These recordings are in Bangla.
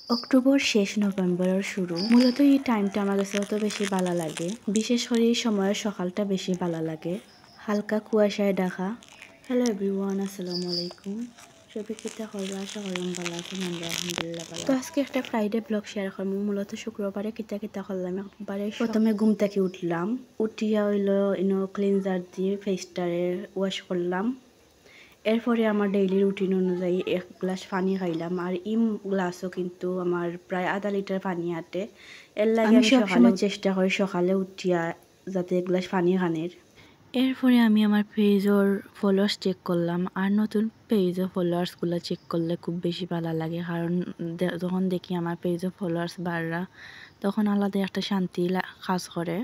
অক্টোবর শেষ নভেম্বরের শুরু। মূলত এই টাইমটা আমার কাছে অত বেশি ভালো লাগে, বিশেষ করে এই সময়ের সকালটা বেশি ভালো লাগে, হালকা কুয়াশায় ঢাকা। হ্যালো এভরিওয়ান, আসসালামু আলাইকুম। সবাই কিতা করবা? আশা করলাম ভালো আছেন, আমরা আলহামদুলিল্লাহ ভালো। তো আজকে একটা ফ্রাইডে ব্লগ শেয়ার করবো। মূলত শুক্রবারে কিতা করলাম, একবারে প্রথমে ঘুম থেকে উঠলাম, উঠিয়া হইলো ক্লিনজার দিয়ে ফেসটারে ওয়াশ করলাম। এরপরে আমার ডেইলি রুটিন অনুযায়ী এক গ্লাস পানি খাইলাম, আর গ্লাসও কিন্তু আমার প্রায় আধা লিটার পানি আটে। এর লাগে আমি সবসময় চেষ্টা করি সকালে উঠিয়া যাতে এক গ্লাস পানি খানের। এরপরে আমি আমার পেজের ফলোয়ার্স চেক করলাম, আর নতুন পেজের ফলোয়ার্সগুলো চেক করলে খুব বেশি ভালো লাগে, কারণ যখন দেখি আমার পেজের ফলোয়ার্স বাড়রা, তখন আলাদা একটা শান্তি কাজ করে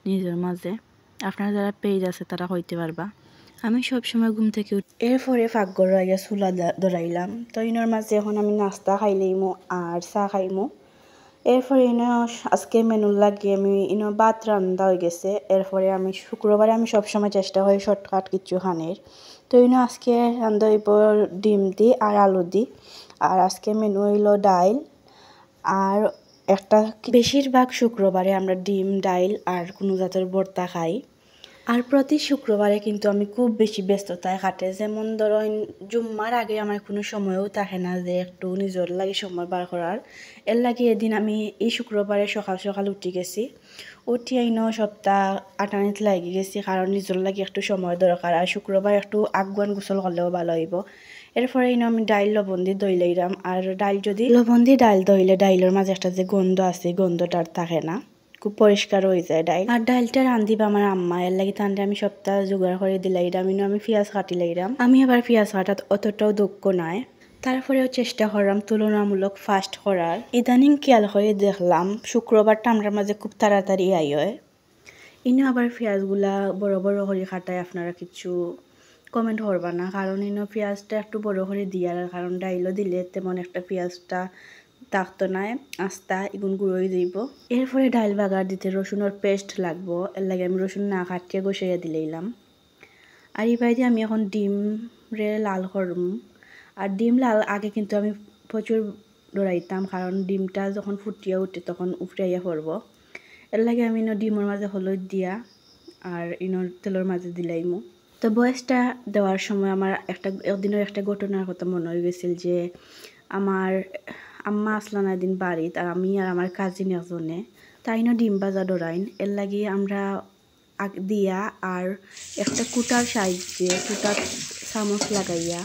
নিজের মাঝে। আপনার যারা পেজ আছে তারা হইতে পারবা। আমি সবসময় ঘুম থেকে এরপরে ফাঁকঘর আইয়া চুলা ধরাইলাম। তো ইনোর মাঝে এখন আমি নাস্তা খাইলাইমো আর চা খাইমো। এরপরে আজকে মেনু লাগিয়ে আমি ভাত রান্না হয়ে গেছে। এরপরে আমি শুক্রবারে আমি সবসময় চেষ্টা করি শর্টকাট কিছু খানের। তো আজকে রান্না হইব ডিম দি আর আলু দি। আর আজকে মেনু হইল ডাইল আর একটা, বেশিরভাগ শুক্রবারে আমরা ডিম ডাইল আর কোনো জাতের ভর্তা খাই। আর প্রতি শুক্রবারে কিন্তু আমি খুব বেশি ব্যস্ততায় কাটে, যেমন ধরেন জুম্মার আগে আমার কোনো সময়ও থাকে না যে একটু নিজের লাগে সময় বার করার। এর লাগে এদিন আমি এই শুক্রবারে সকাল সকাল উঠে গেছি, উঠিয়ে সপ্তাহ আটানিত লাগি গেছি, কারণ নিজের লাগে একটু সময় দরকার, আর শুক্রবার একটু আগুয়ান গোসল করলেও ভালো হইব। এরপরে আমি ডাইল লবণ দিয়ে দই লইলাম, আর ডাইল যদি লবণ দিয়ে ডাইল দইলে ডাইলের মাঝে একটা যে গন্ধ আছে, গন্ধটার থাকে না, খুব পরিষ্কার হয়ে যায় ডাইল। আর ডাইলটা রান্ধিবা আমার আম্মা, এর লাগে তান্ডে আমি সপ্তাহ জোগাড় করে দিলাইরাম। আমি পেঁয়াজ কাটি লাইরাম, আমি আবার পেঁয়াজ কাটাত অতটাও দক্ষ নয়, তারপরেও চেষ্টা করলাম তুলনামূলক ফাস্ট করার। ইদানিং খেয়াল করে দেখলাম শুক্রবারটা আমার মাঝে খুব তাড়াতাড়ি হয়। আবার পেঁয়াজগুলা বড় বড় করে কাটায়, আপনারা কিছু কমেন্ট করবা না, কারণ পেঁয়াজটা একটু বড় করে দিয়ার কারণ ডাইলও দিলে তেমন একটা পেঁয়াজটা থাকতো না, আস্তা এগুন গুঁড়োই দিব। এরপরে ডাইল বাগার দিতে রসুনের পেস্ট লাগবো, এর লাগে আমি রসুন না কাটিয়ে বসাইয়া দিলাম। আর এই বাইরে আমি এখন ডিম লাল করম। আর ডিম লাল আগে কিন্তু আমি প্রচুর ডরাইতাম, কারণ ডিমটা যখন ফুটিয়ে উঠে তখন উফরাইয়া পড়ব। এর লাগে আমি ডিমের মাঝে হলুদ দিয়া আর তেলের মাঝে দিলাইমু। তো বয়সটা দেওয়ার সময় আমার একদিনের একটা ঘটনার কথা মনে হয়ে গেছিল, যে আমার আম্মা আসলাম একদিন বাড়িতে, আর আমি আর আমার কাজিন একজনে তাই ডিম ভাজা ডরাইন। এর লাগে আমরা দিয়া আর একটা কুটার সাহায্যে কুটার চামচ লাগাইয়া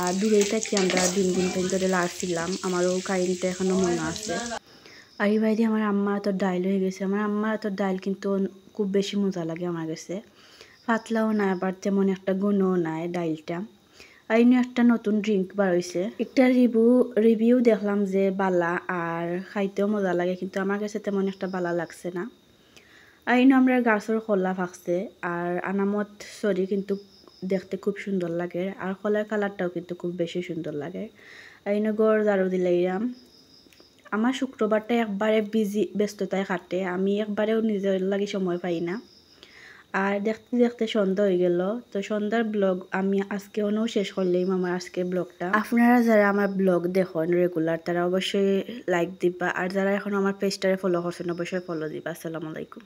আর দূরে থেকে আমরা ডিম ধরে লাড়ছিলাম। আমারও কাহিনীটা এখনো মনে আছে। আর এই বাইরে আমার আম্মার তো ডাইল হয়ে গেছে। আমার আম্মার তো ডাইল কিন্তু খুব বেশি মজা লাগে আমার কাছে, পাতলাও না আবার তেমন একটা গুণও নাই ডাইলটা। আর একটা নতুন ড্রিঙ্ক বার হয়েছে, একটা রিভিউ দেখলাম যে বালা আর খাইতেও মজা লাগে, কিন্তু আমার কাছে তেমন একটা বালা লাগছে না। আর আমরা গাছের কলা ফাঁকছে, আর আনামত সরি কিন্তু দেখতে খুব সুন্দর লাগে, আর কলার কালারটাও কিন্তু খুব বেশি সুন্দর লাগে। আর গড় ঝাড়ু দিলাম। আমার শুক্রবারটা একবারে ব্যস্ততায় কাটে, আমি একবারেও নিজের লাগে সময় পাই না। আর দেখতে দেখতে সন্ধ্যা হয়ে গেল। তো সন্ধ্যার ব্লগ আমি আজকে শেষ করলাম আমার আজকের ব্লগটা। আপনারা যারা আমার ব্লগ দেখেন রেগুলার তারা অবশ্যই লাইক দিবা, আর যারা এখন আমার পেজটারে ফলো করছেন অবশ্যই ফলো দিবা। আসসালামু আলাইকুম।